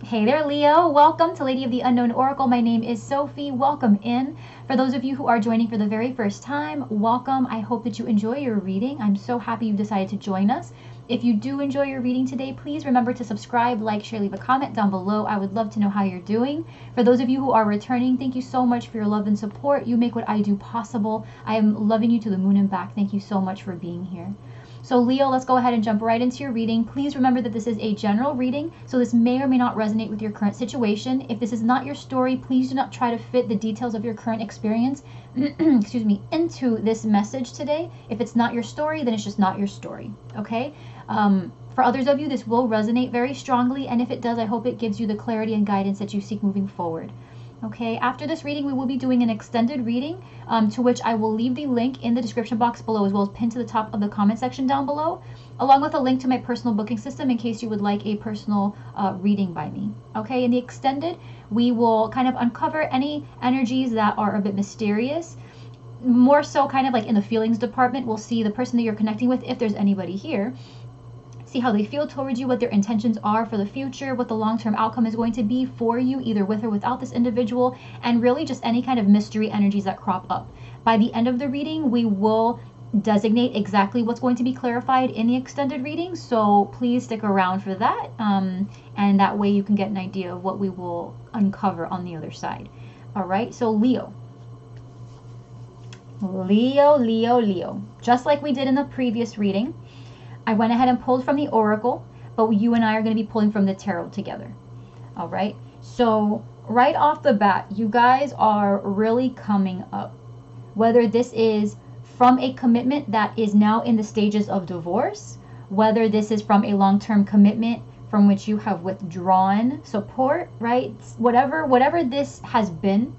Hey there, Leo. Welcome to Lady of the Unknown Oracle. My name is Sophie. Welcome in. For those of you who are joining for the very first time, welcome. I hope that you enjoy your reading. I'm so happy you've decided to join us. If you do enjoy your reading today, please remember to subscribe, like, share, leave a comment down below. I would love to know how you're doing. For those of you who are returning, thank you so much for your love and support. You make what I do possible. I am loving you to the moon and back. Thank you so much for being here. So Leo, let's go ahead and jump right into your reading. Please remember that this is a general reading, so this may or may not resonate with your current situation. If this is not your story, please do not try to fit the details of your current experience excuse me, into this message today. If it's not your story, then it's just not your story, okay? For others of you, this will resonate very strongly, and if it does, I hope it gives you the clarity and guidance that you seek moving forward. Okay, after this reading, we will be doing an extended reading, to which I will leave the link in the description box below, as well as pinned to the top of the comment section down below, along with a link to my personal booking system in case you would like a personal reading by me. Okay, in the extended, we will kind of uncover any energies that are a bit mysterious. More so kind of like in the feelings department, we'll see the person that you're connecting with, if there's anybody here. See how they feel towards you, what their intentions are for the future, what the long-term outcome is going to be for you, either with or without this individual, and really just any kind of mystery energies that crop up. By the end of the reading, we will designate exactly what's going to be clarified in the extended reading, so please stick around for that, and that way you can get an idea of what we will uncover on the other side. All right, so Leo. Leo, Leo, Leo. Just like we did in the previous reading, I went ahead and pulled from the Oracle, but you and I are going to be pulling from the Tarot together. All right. So right off the bat, you guys are really coming up. Whether this is from a commitment that is now in the stages of divorce, whether this is from a long-term commitment from which you have withdrawn support, right? Whatever this has been,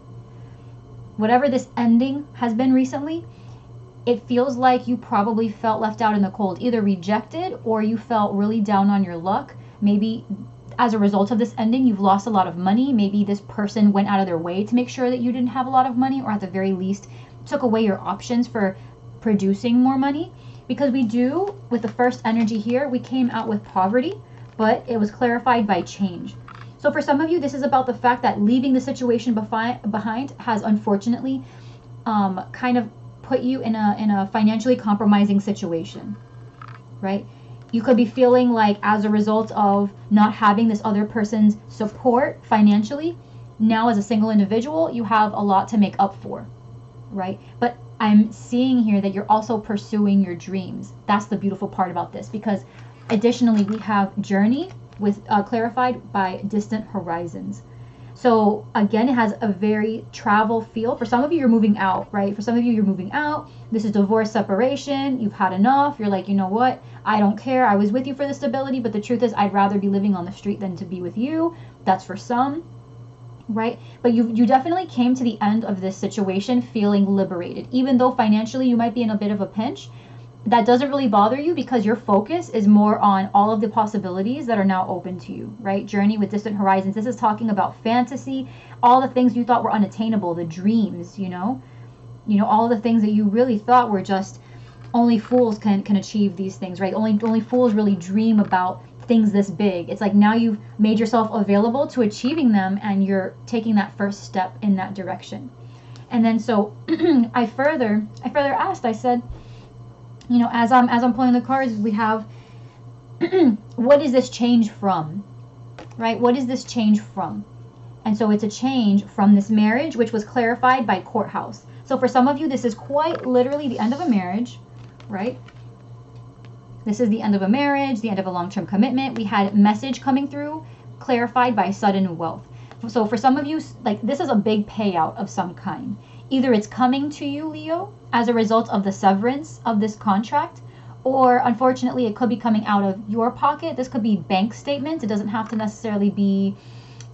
whatever this ending has been recently, it feels like you probably felt left out in the cold, either rejected or you felt really down on your luck. Maybe as a result of this ending, you've lost a lot of money. Maybe this person went out of their way to make sure that you didn't have a lot of money, or at the very least took away your options for producing more money. Because we do, with the first energy here, we came out with poverty, but it was clarified by change. So for some of you, this is about the fact that leaving the situation behind has unfortunately kind of put you in a financially compromising situation, right? You could be feeling like, as a result of not having this other person's support financially, now as a single individual, you have a lot to make up for, right? But I'm seeing here that you're also pursuing your dreams. That's the beautiful part about this, because additionally, we have journey with clarified by distant horizons. So again, it has a very travel feel. For some of you, you're moving out, right? For some of you, you're moving out. This is divorce, separation. You've had enough. You're like, you know what? I don't care. I was with you for the stability, but the truth is I'd rather be living on the street than to be with you. That's for some, right? But you definitely came to the end of this situation feeling liberated. Even though financially you might be in a bit of a pinch, that doesn't really bother you, because your focus is more on all of the possibilities that are now open to you, right? Journey with distant horizons. This is talking about fantasy, all the things you thought were unattainable, the dreams, you know, all the things that you really thought were just only fools can achieve these things, right? Only fools really dream about things this big. It's like now you've made yourself available to achieving them, and you're taking that first step in that direction. And then so I further asked, I said, you know, as I'm pulling the cards, we have what is this change from, right? What is this change from? And so it's a change from this marriage, which was clarified by courthouse. So for some of you, this is quite literally the end of a marriage, right? This is the end of a marriage, the end of a long-term commitment. We had message coming through, clarified by sudden wealth. So for some of you, like, this is a big payout of some kind. Either it's coming to you, Leo, as a result of the severance of this contract, or unfortunately it could be coming out of your pocket. This could be bank statements. It doesn't have to necessarily be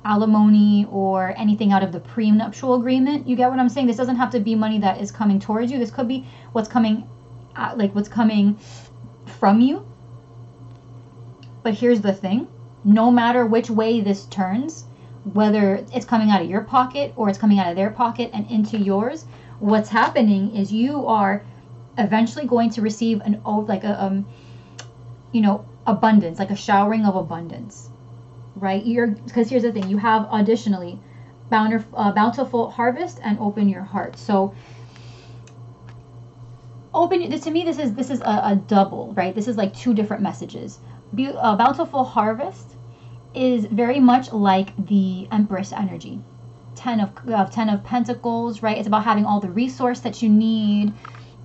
alimony or anything out of the prenuptial agreement. You get what I'm saying? This doesn't have to be money that is coming towards you. This could be what's coming, what's coming from you. But here's the thing. No matter which way this turns, whether it's coming out of your pocket or it's coming out of their pocket and into yours, what's happening is you are eventually going to receive abundance, like a showering of abundance, right? Because here's the thing, you have additionally bountiful harvest and open your heart. So open, to me, this is a double, right? This is like two different messages. Bountiful harvest is very much like the Empress energy. 10 of Pentacles, right? It's about having all the resource that you need.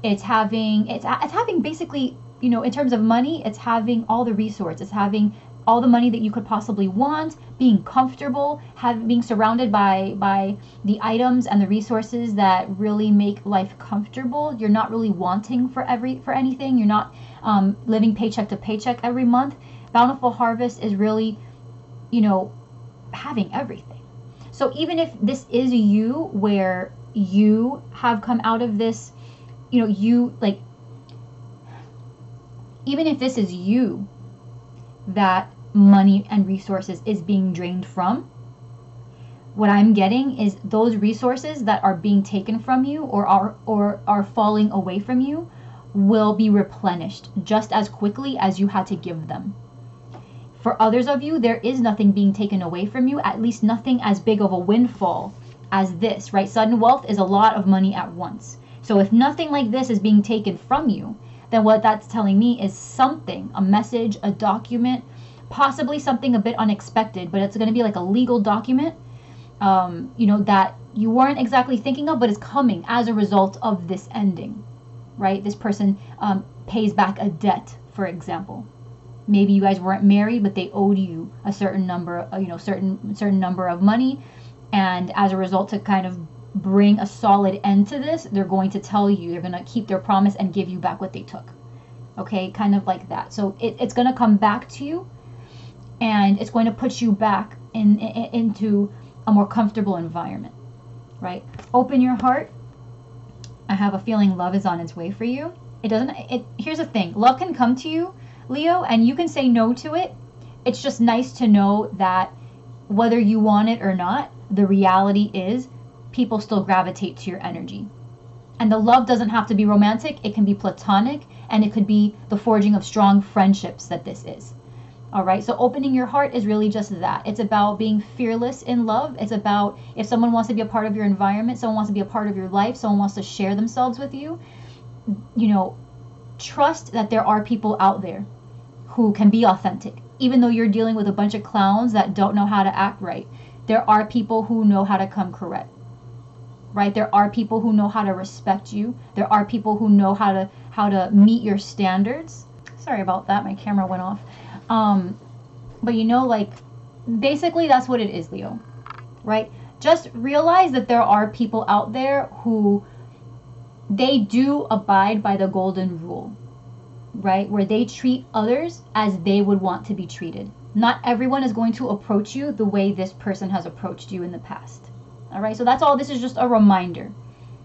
It's having basically, you know, in terms of money, it's having all the resources. It's having all the money that you could possibly want, being comfortable, being surrounded by the items and the resources that really make life comfortable. You're not really wanting for anything. You're not living paycheck to paycheck every month. Bountiful harvest is really, you know, having everything. So even if this is you, where you have come out of this, you know, even if this is you that money and resources is being drained from, what I'm getting is those resources that are being taken from you or are falling away from you will be replenished just as quickly as you had to give them. For others of you, there is nothing being taken away from you, at least nothing as big of a windfall as this, right? Sudden wealth is a lot of money at once. So if nothing like this is being taken from you, then what that's telling me is something, a message, a document, possibly something a bit unexpected, but it's going to be like a legal document, you know, that you weren't exactly thinking of, but is coming as a result of this ending, right? This person pays back a debt, for example. Maybe you guys weren't married, but they owed you a certain number, certain number of money, and as a result, to kind of bring a solid end to this, they're going to tell you, they're going to keep their promise and give you back what they took. Okay, kind of like that. So it's going to come back to you, and it's going to put you back into a more comfortable environment, right? Open your heart. I have a feeling love is on its way for you. Here's the thing, love can come to you, Leo, and you can say no to it. It's just nice to know that whether you want it or not, the reality is people still gravitate to your energy. And the love doesn't have to be romantic. It can be platonic, and it could be the forging of strong friendships that this is. All right, so opening your heart is really just that. It's about being fearless in love. It's about, if someone wants to be a part of your environment, someone wants to be a part of your life, someone wants to share themselves with you, you know, trust that there are people out there who can be authentic. Even though you're dealing with a bunch of clowns that don't know how to act right, there are people who know how to come correct, right? There are people who know how to respect you. There are people who know how to meet your standards. Sorry about that, my camera went off. But you know, like, basically that's what it is, Leo, right? Just realize that there are people out there who, they do abide by the golden rule, right? Where they treat others as they would want to be treated. Not everyone is going to approach you the way this person has approached you in the past. All right, so that's all. This is just a reminder.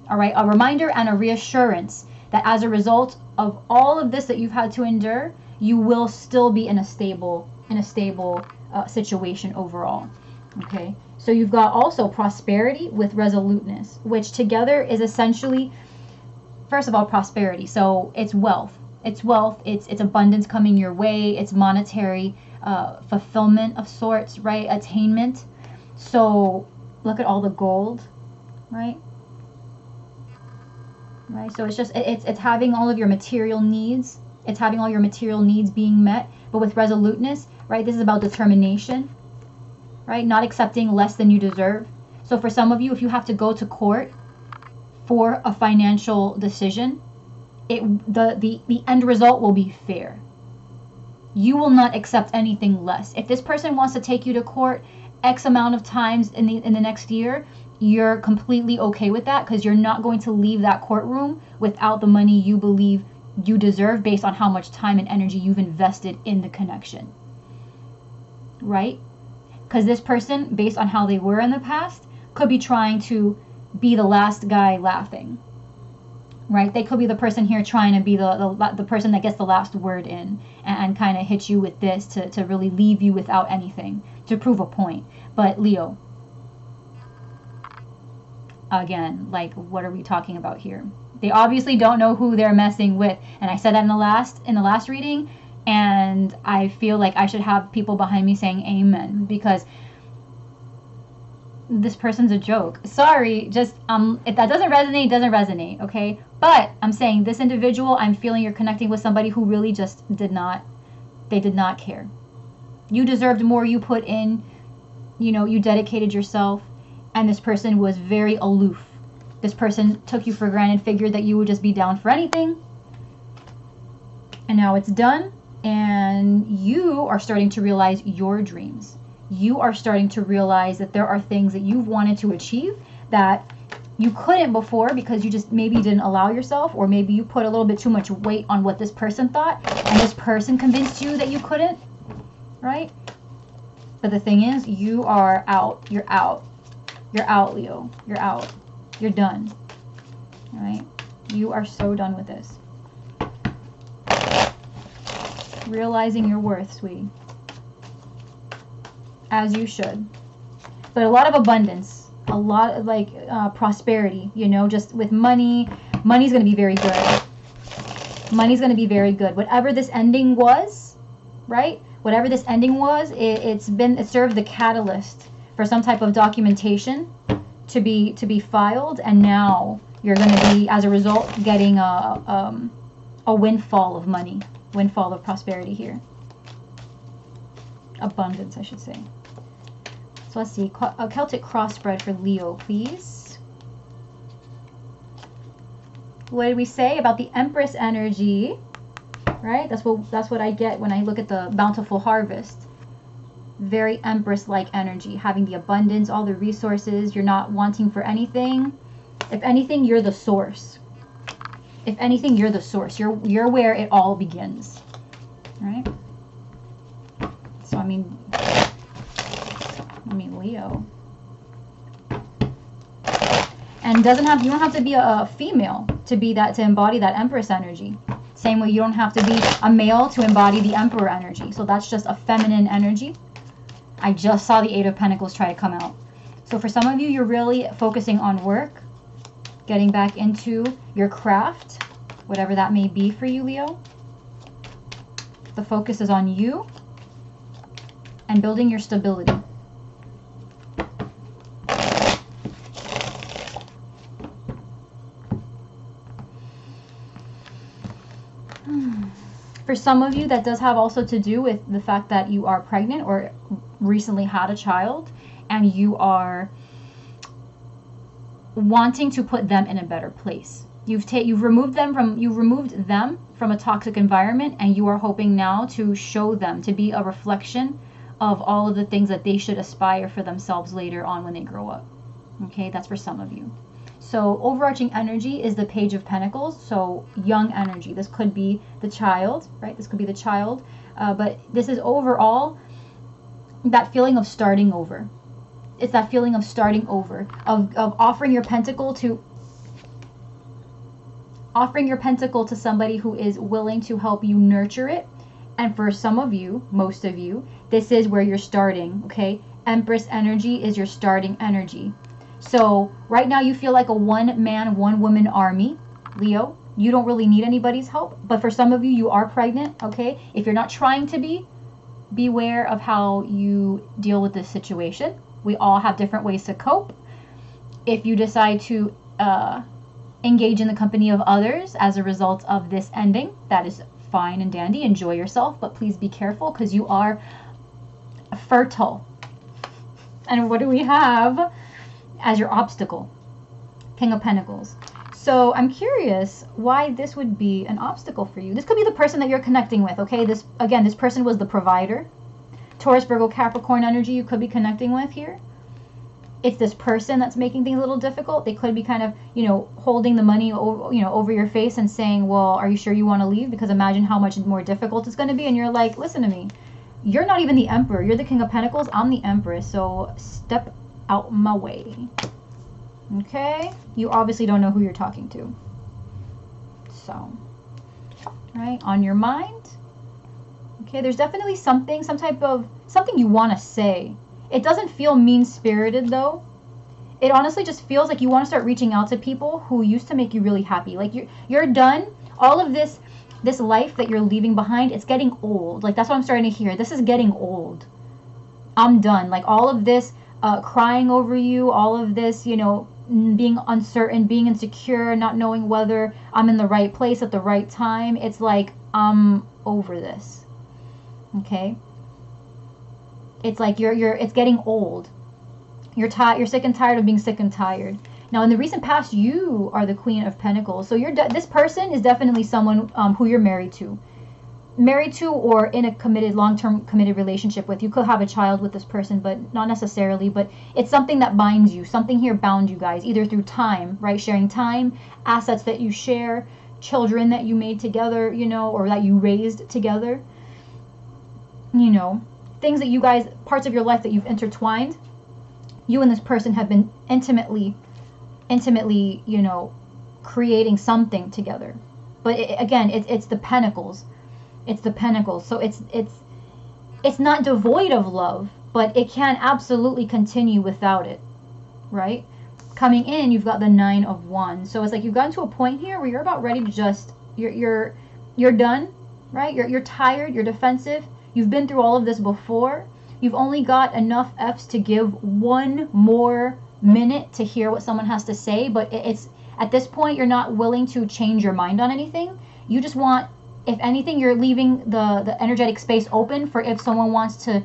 All right, a reminder and a reassurance that as a result of all of this that you've had to endure, you will still be in a stable situation overall. Okay, so you've got also prosperity with resoluteness, which together is essentially, first of all, prosperity. So it's wealth. It's wealth. It's abundance coming your way. It's monetary fulfillment of sorts, right? Attainment. So look at all the gold, right? Right. So it's just it's having all of your material needs. It's having all your material needs being met, but with resoluteness, right? This is about determination, right? Not accepting less than you deserve. So for some of you, if you have to go to court for a financial decision, the end result will be fair. You will not accept anything less. If this person wants to take you to court X amount of times in the next year, you're completely okay with that, because you're not going to leave that courtroom without the money you believe you deserve based on how much time and energy you've invested in the connection, right? Because this person, based on how they were in the past, could be trying to be the last guy laughing, right? They could be the person here trying to be the person that gets the last word in, and kind of hit you with this to really leave you without anything, to prove a point. But Leo, again, like, what are we talking about here? They obviously don't know who they're messing with. And I said that in the last reading. And I feel like I should have people behind me saying amen, because this person's a joke. Sorry, just if that doesn't resonate, it doesn't resonate, okay? But I'm saying this individual, I'm feeling you're connecting with somebody who really just did not care. You deserved more. You put in, you dedicated yourself, and this person was very aloof. This person took you for granted, figured that you would just be down for anything. And now it's done, and you are starting to realize your dreams. You are starting to realize that there are things that you've wanted to achieve that you couldn't before because you just maybe didn't allow yourself, or maybe you put a little bit too much weight on what this person thought, and this person convinced you that you couldn't, right? But the thing is, you are out. You're out. You're out, Leo. You're out. You're done. All right? You are so done with this. Realizing your worth, sweetie. As you should. But a lot of abundance. A lot of like prosperity, just with money. Money's going to be very good. Money's going to be very good. Whatever this ending was, right? Whatever this ending was, it served the catalyst for some type of documentation to be filed, and now you're going to be, as a result, getting a windfall of money, windfall of prosperity here. Abundance, I should say. So let's see, a Celtic cross spread for Leo, please. What did we say about the Empress energy? Right? That's what I get when I look at the bountiful harvest. Very Empress-like energy, having the abundance, all the resources. You're not wanting for anything. If anything, you're the source. If anything, you're the source. You're where it all begins. Right? So I mean Leo. And you don't have to be a female to embody that Empress energy. Same way you don't have to be a male to embody the Emperor energy. So that's just a feminine energy. I just saw the Eight of Pentacles try to come out. So for some of you, you're really focusing on work, getting back into your craft, whatever that may be for you, Leo. The focus is on you and building your stability. For some of you, that does have also to do with the fact that you are pregnant or recently had a child, and you are wanting to put them in a better place. You've removed them from a toxic environment, and you are hoping now to show them, to be a reflection of all of the things that they should aspire for themselves later on when they grow up. Okay, that's for some of you. So overarching energy is the Page of Pentacles, so young energy. This could be the child, right? This could be the child, but this is overall that feeling of starting over. It's that feeling of starting over, of offering your pentacle to somebody who is willing to help you nurture it. And for some of you, most of you, this is where you're starting, okay? Empress energy is your starting energy. So right now you feel like a one-man, one-woman army, Leo. You don't really need anybody's help. But for some of you, you are pregnant, okay? If you're not trying to be, beware of how you deal with this situation. We all have different ways to cope. If you decide to engage in the company of others as a result of this ending, that is fine and dandy. Enjoy yourself, but please be careful because you are fertile. And what do we have as your obstacle? King of Pentacles. So I'm curious why this would be an obstacle for you. This could be the person that you're connecting with, okay? This person was the provider. Taurus, Virgo, Capricorn energy you could be connecting with here. It's this person that's making things a little difficult. They could be kind of, holding the money over your face and saying, well, are you sure you want to leave? Because imagine how much more difficult it's going to be. And you're like, listen to me. You're not even the Emperor. You're the King of Pentacles. I'm the Empress. So step out my way. Okay? You obviously don't know who you're talking to. So, right? On your mind. Okay, there's definitely something you want to say. It doesn't feel mean-spirited though. It honestly just feels like you want to start reaching out to people who used to make you really happy. Like you're done. All of this this life that you're leaving behind, it's getting old. Like, that's what I'm starting to hear. This is getting old. I'm done. Like, all of this crying over you, all of this, you know, being uncertain, being insecure, not knowing whether I'm in the right place at the right time. It's like, I'm over this. Okay? It's like it's getting old. You're sick and tired of being sick and tired. Now, in the recent past, you are the Queen of Pentacles. So this person is definitely someone who you're married to. Married to, or in a committed, long-term committed relationship with. You could have a child with this person, but not necessarily. But it's something that binds you. Something here bound you guys, either through time, right? Sharing time, assets that you share, children that you made together, you know, or that you raised together. You know, things that you guys, parts of your life that you've intertwined. You and this person have been intimately, you know, creating something together. But again, it's the pentacles. It's the pentacles. So it's not devoid of love, but it can absolutely continue without it, right? Coming in, you've got the 9 of Wands. So it's like you've gotten to a point here where you're about ready to just, you're done, right? You're tired, you're defensive. You've been through all of this before. You've only got enough F's to give one more minute to hear what someone has to say, but it's at this point you're not willing to change your mind on anything. You just want, if anything, you're leaving the energetic space open for if someone wants to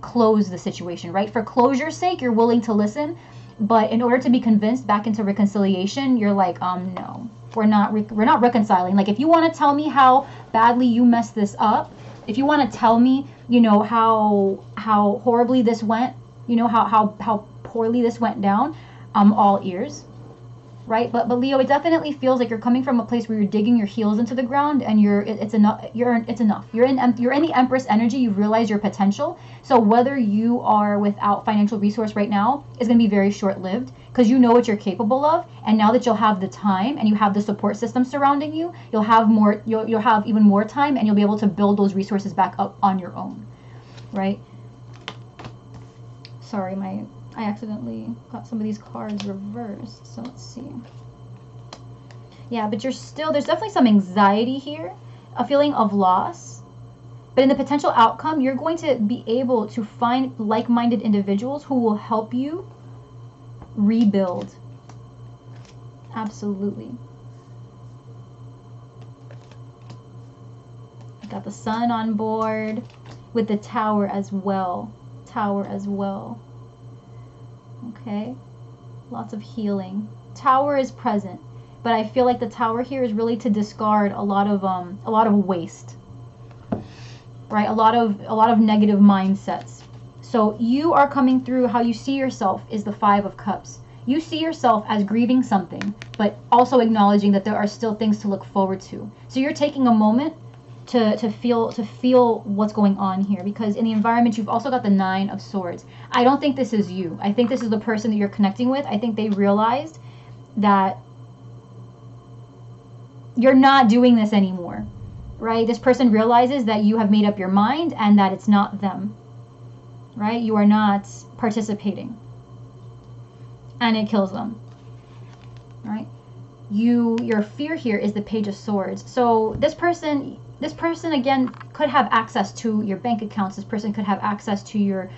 close the situation, right? For closure's sake, you're willing to listen, but in order to be convinced back into reconciliation, you're like, no, we're not reconciling. Like, if you want to tell me how badly you messed this up, if you want to tell me, you know, how horribly this went, you know, how poorly this went down, I'm all ears, right? But Leo, it definitely feels like you're coming from a place where you're digging your heels into the ground, and it's enough. You're in the Empress energy. You've realized your potential. So whether you are without financial resource right now is going to be very short-lived, because you know what you're capable of, and now that you'll have the time and you have the support system surrounding you, you'll have even more time, and you'll be able to build those resources back up on your own, right? Sorry, I accidentally got some of these cards reversed, so let's see. Yeah, but there's definitely some anxiety here, a feeling of loss. But in the potential outcome, you're going to be able to find like-minded individuals who will help you rebuild. Absolutely. I got the Sun on board with the Tower as well. Okay, lots of healing. Tower is present, but I feel like the Tower here is really to discard a lot of waste, right? A lot of negative mindsets. So you are coming through. How you see yourself is the 5 of Cups. You see yourself as grieving something, but also acknowledging that there are still things to look forward to. So you're taking a moment to feel what's going on here, because in the environment you've also got the 9 of Swords. I don't think this is you. I think this is the person that you're connecting with. I think they realized that you're not doing this anymore, right? This person realizes that you have made up your mind and that it's not them, right? You are not participating, and it kills them, right? Your fear here is the Page of Swords. So this person again could have access to your bank accounts. This person could have access to your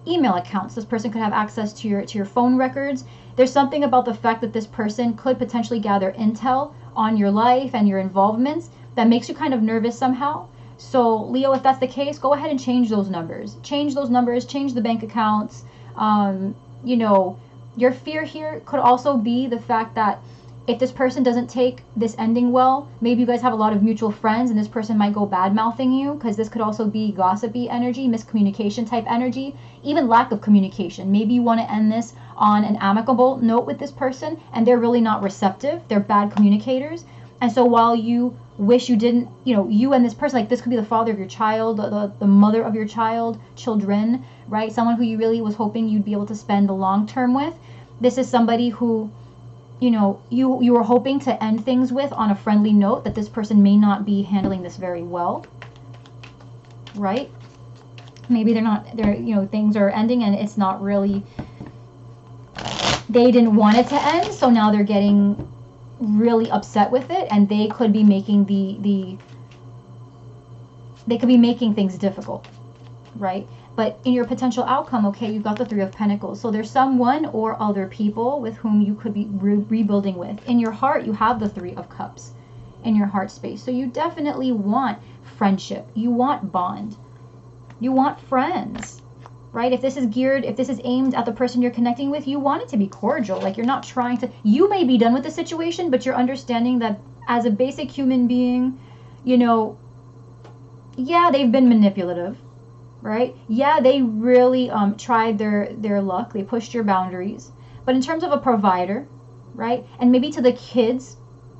email accounts. This person could have access to your phone records. There's something about the fact that this person could potentially gather intel on your life and your involvements that makes you kind of nervous somehow. So Leo, if that's the case, go ahead and change those numbers. Change the bank accounts. You know, your fear here could also be the fact that if this person doesn't take this ending well, maybe you guys have a lot of mutual friends and this person might go bad-mouthing you, because this could also be gossipy energy, miscommunication type energy, even lack of communication. Maybe you want to end this on an amicable note with this person and they're really not receptive. They're bad communicators. And so while you wish you didn't, you know, you and this person, like this could be the father of your child, the mother of your child, children, right? Someone who you really was hoping you'd be able to spend the long term with. This is somebody who, you know, you were hoping to end things with on a friendly note, that this person may not be handling this very well, right? Maybe they're, you know, things are ending and it's not really, they didn't want it to end, so now they're getting really upset with it, and they could be making the They could be making things difficult, right? But in your potential outcome, okay, you've got the Three of Pentacles. So there's someone or other people with whom you could be rebuilding with. In your heart, you have the Three of Cups in your heart space. So you definitely want friendship. You want bond. You want friends, right? If this is aimed at the person you're connecting with, you want it to be cordial. Like, you're not trying to, you may be done with the situation, but you're understanding that as a basic human being, you know, yeah, they've been manipulative, right? Yeah, they really tried their luck. They pushed your boundaries. But in terms of a provider, right? And maybe to the kids,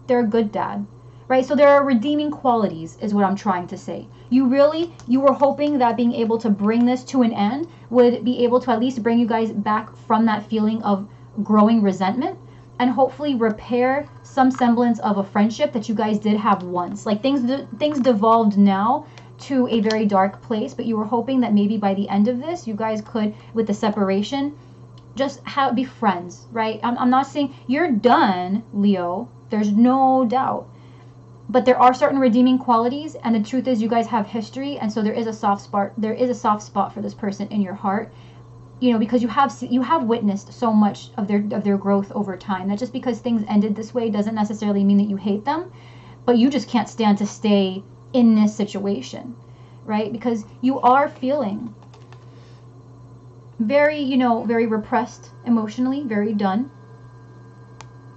they're a good dad, right? So there are redeeming qualities is what I'm trying to say. You were hoping that being able to bring this to an end would be able to at least bring you guys back from that feeling of growing resentment and hopefully repair some semblance of a friendship that you guys did have once. Like, things devolved now to a very dark place, but you were hoping that maybe by the end of this, you guys could, with the separation, just be friends, right? I'm not saying you're done, Leo. There's no doubt. But there are certain redeeming qualities, and the truth is you guys have history, and so there is a soft spot for this person in your heart, you know, because you have witnessed so much of their growth over time. That just because things ended this way doesn't necessarily mean that you hate them, but you just can't stand to stay in this situation, right? Because you are feeling very, you know, very repressed emotionally, very done,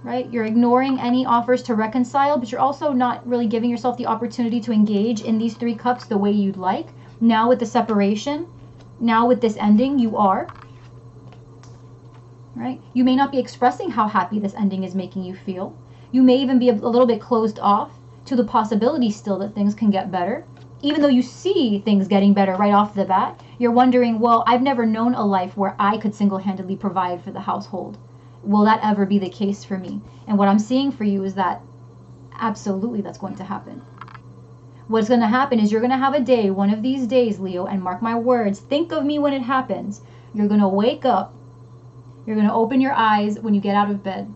right? You're ignoring any offers to reconcile, but you're also not really giving yourself the opportunity to engage in these Three Cups the way you'd like. Now with the separation, now with this ending, you are, right? You may not be expressing how happy this ending is making you feel. You may even be a little bit closed off to the possibility still that things can get better. Even though you see things getting better right off the bat, you're wondering, well, I've never known a life where I could single-handedly provide for the household. Will that ever be the case for me? And what I'm seeing for you is that absolutely that's going to happen. What's going to happen is you're going to have a day, one of these days, Leo, and mark my words, think of me when it happens. You're going to wake up. You're going to open your eyes when you get out of bed.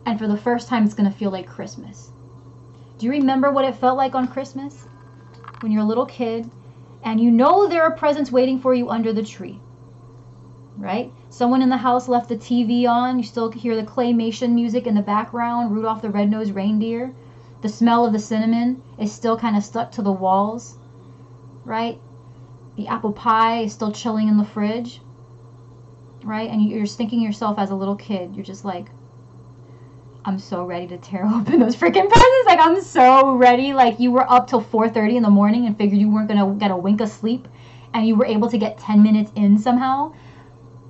And for the first time, it's going to feel like Christmas. Do you remember what it felt like on Christmas? When you're a little kid and you know there are presents waiting for you under the tree, right? Someone in the house left the TV on. You still hear the claymation music in the background, Rudolph the Red-Nosed Reindeer. The smell of the cinnamon is still kind of stuck to the walls, right? The apple pie is still chilling in the fridge, right? And you're just thinking yourself as a little kid, you're just like, I'm so ready to tear open those freaking presents. Like, I'm so ready. Like, you were up till 4:30 in the morning and figured you weren't going to get a wink of sleep, and you were able to get 10 minutes in somehow.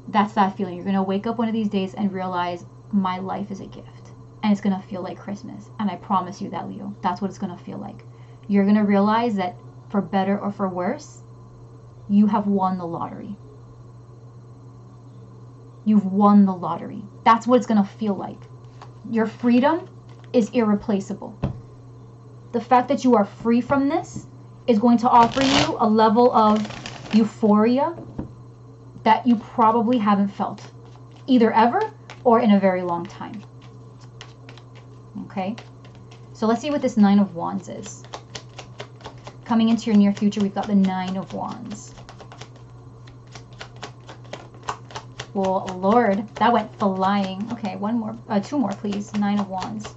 That's that feeling. You're going to wake up one of these days and realize my life is a gift, and it's going to feel like Christmas. And I promise you that, Leo, that's what it's going to feel like. You're going to realize that for better or for worse, you have won the lottery. You've won the lottery. That's what it's going to feel like. Your freedom is irreplaceable. The fact that you are free from this is going to offer you a level of euphoria that you probably haven't felt, either ever or in a very long time. Okay? So let's see what this Nine of Wands is. Coming into your near future, we've got the Nine of Wands. Well, Lord, that went flying. Okay, two more, please. Nine of Wands.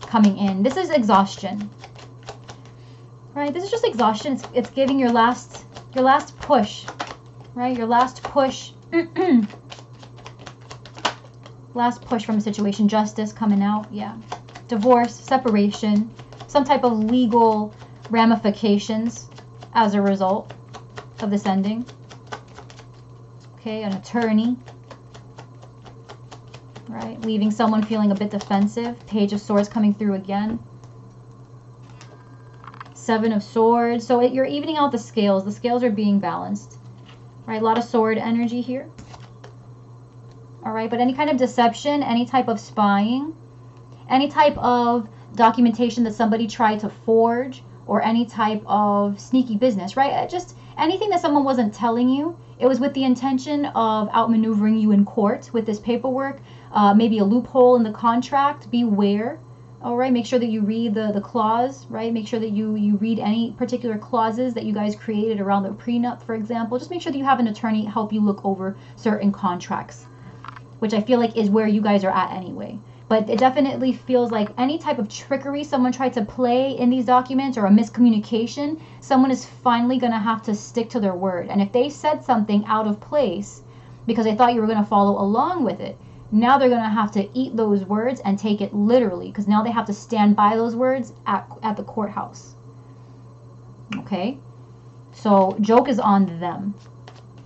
Coming in. This is exhaustion. Right? This is just exhaustion. It's giving your last push. Right? Your last push. Last push from a situation. Justice coming out. Yeah. Divorce, separation, some type of legal ramifications as a result of this ending. Okay, an attorney, right? Leaving someone feeling a bit defensive. Page of Swords coming through again. Seven of Swords. So you're evening out the scales. The scales are being balanced, right? A lot of sword energy here. All right, but any kind of deception, any type of spying, any type of documentation that somebody tried to forge, or any type of sneaky business, right? Just anything that someone wasn't telling you. It was with the intention of outmaneuvering you in court with this paperwork, maybe a loophole in the contract. Beware All right, make sure that you read the clause, right? Make sure that you read any particular clauses that you guys created around the prenup, for example. Just make sure that you have an attorney help you look over certain contracts, which I feel like is where you guys are at anyway. But it definitely feels like any type of trickery someone tried to play in these documents or a miscommunication, someone is finally going to have to stick to their word. And if they said something out of place because they thought you were going to follow along with it, now they're going to have to eat those words and take it literally, because now they have to stand by those words at the courthouse. Okay? So joke is on them.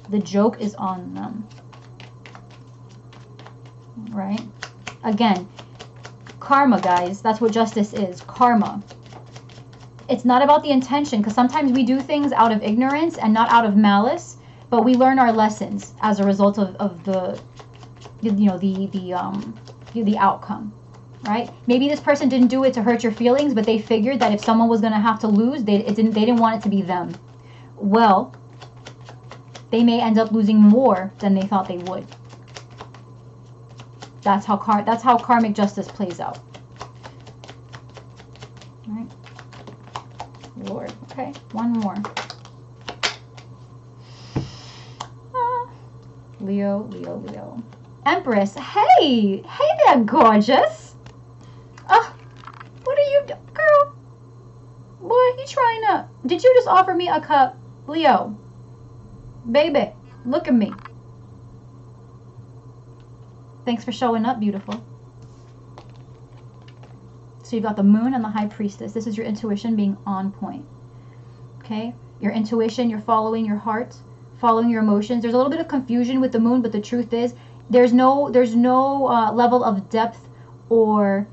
The joke is on them. Right? Again, karma, guys. That's what justice is. Karma. It's not about the intention, because sometimes we do things out of ignorance and not out of malice, but we learn our lessons as a result of the the outcome, right? Maybe this person didn't do it to hurt your feelings, but they figured that if someone was going to have to lose, they didn't want it to be them. Well, they may end up losing more than they thought they would. That's how karmic justice plays out. All right. Lord. Okay, one more. Leo, Leo, Leo. Empress. Hey there, gorgeous. Oh, what are you girl? Boy, you trying to... Did you just offer me a cup? Leo. Baby, look at me. Thanks for showing up, beautiful. So you've got the moon and the high priestess. This is your intuition being on point. Okay? Your intuition, you're following your heart, following your emotions. There's a little bit of confusion with the moon, but the truth is there's no level of depth or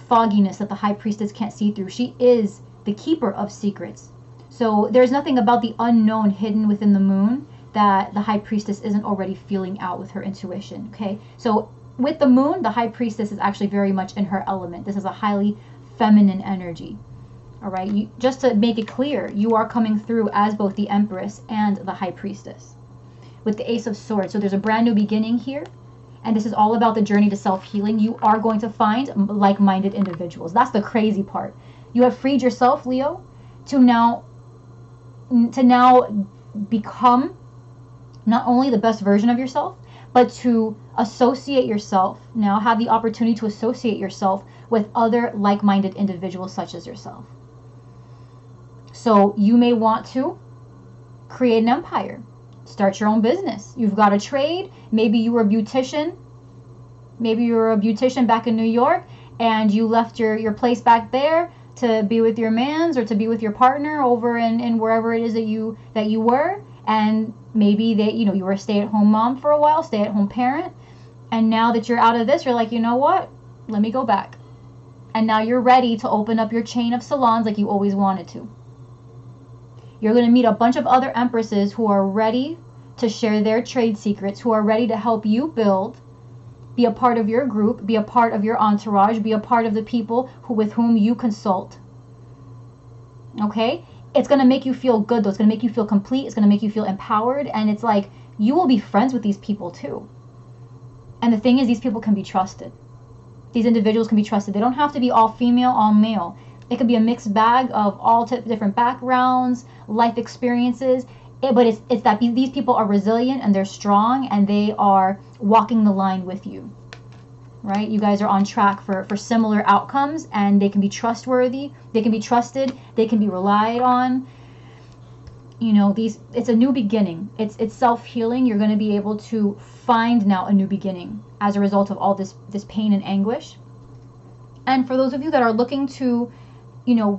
fogginess that the high priestess can't see through. She is the keeper of secrets. So there's nothing about the unknown hidden within the moon that the high priestess isn't already feeling out with her intuition. Okay? So with the moon, the high priestess is actually very much in her element. This is a highly feminine energy. All right? Just to make it clear, you are coming through as both the empress and the high priestess with the ace of swords. So there's a brand new beginning here. And this is all about the journey to self-healing. You are going to find like-minded individuals. That's the crazy part. You have freed yourself, Leo, to now become not only the best version of yourself, but to associate yourself, now have the opportunity to associate yourself with other like-minded individuals such as yourself. So you may want to create an empire. Start your own business. You've got a trade. Maybe you were a beautician. Maybe you were a beautician back in New York and you left your place back there to be with your mans or to be with your partner over in wherever it is that you were. And maybe you were a stay-at-home mom for a while, stay-at-home parent. And now that you're out of this, you're like, you know what? Let me go back. And now you're ready to open up your chain of salons like you always wanted to. You're going to meet a bunch of other empresses who are ready to share their trade secrets, who are ready to help you build, be a part of your group, be a part of your entourage, be a part of the people with whom you consult. Okay? It's going to make you feel good, though. It's going to make you feel complete. It's going to make you feel empowered. And it's like, you will be friends with these people, too. And the thing is, these people can be trusted. These individuals can be trusted. They don't have to be all female, all male. It could be a mixed bag of all different backgrounds, life experiences. But it's that these people are resilient and they're strong and they are walking the line with you. Right? You guys are on track for similar outcomes, and they can be trustworthy. They can be trusted. They can be relied on. You know, it's a new beginning. It's self-healing. You're going to be able to find now a new beginning as a result of all this pain and anguish. And for those of you that are looking to,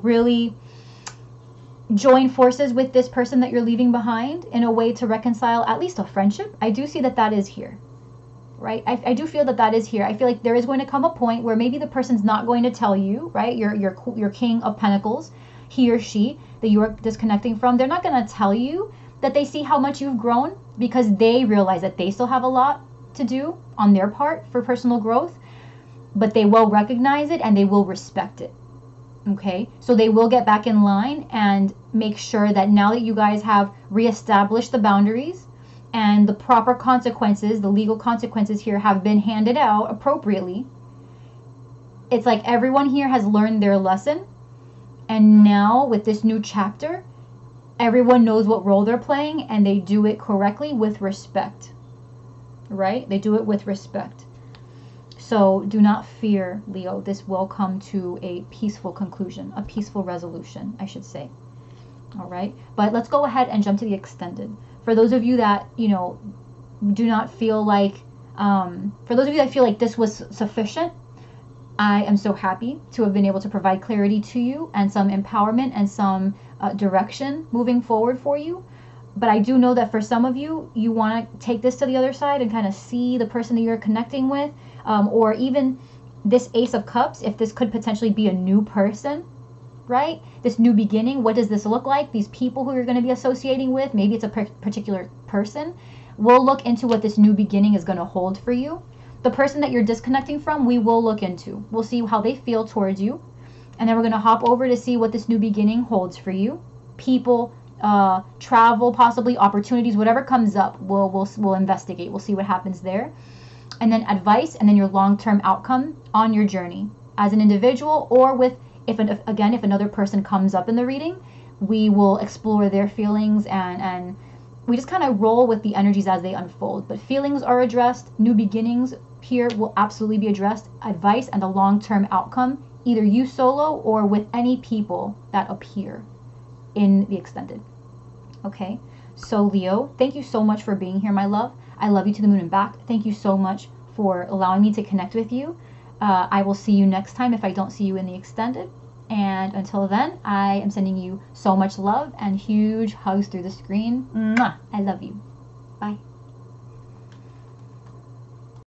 really join forces with this person that you're leaving behind in a way to reconcile at least a friendship, I do see that is here. Right? I do feel that is here. I feel like there is going to come a point where maybe the person's not going to tell you, right? Your King of Pentacles, he or she that you are disconnecting from, they're not going to tell you that they see how much you've grown, because they realize that they still have a lot to do on their part for personal growth, but they will recognize it and they will respect it. Okay? So they will get back in line and make sure that now that you guys have reestablished the boundaries and the proper consequences, the legal consequences here have been handed out appropriately, it's like everyone here has learned their lesson, and now with this new chapter, everyone knows what role they're playing, and they do it correctly with respect, right? They do it with respect. So do not fear, Leo. This will come to a peaceful conclusion, a peaceful resolution, I should say. All right, but let's go ahead and jump to the extended. For those of you that, you know, do not feel like, for those of you that feel like this was sufficient, I am so happy to have been able to provide clarity to you and some empowerment and some direction moving forward for you. But I do know that for some of you, you want to take this to the other side and kind of see the person that you're connecting with, or even this Ace of Cups, if this could potentially be a new person, right? This new beginning. What does this look like? These people who you're going to be associating with, maybe it's a particular person. We'll look into what this new beginning is going to hold for you. The person that you're disconnecting from, we will look into. We'll see how they feel towards you. And then we're going to hop over to see what this new beginning holds for you. People, travel, possibly opportunities, whatever comes up, we'll investigate. We'll see what happens there. And then advice, and then your long-term outcome on your journey as an individual, or with, if another person comes up in the reading, we will explore their feelings, and we just kind of roll with the energies as they unfold. But feelings are addressed, new beginnings here will absolutely be addressed, advice and the long-term outcome, either you solo or with any people that appear in the extended. Okay, so Leo, thank you so much for being here, my love. I love you to the moon and back. Thank you so much for allowing me to connect with you. I will see you next time if I don't see you in the extended. And until then, I am sending you so much love and huge hugs through the screen. Mwah! I love you. Bye.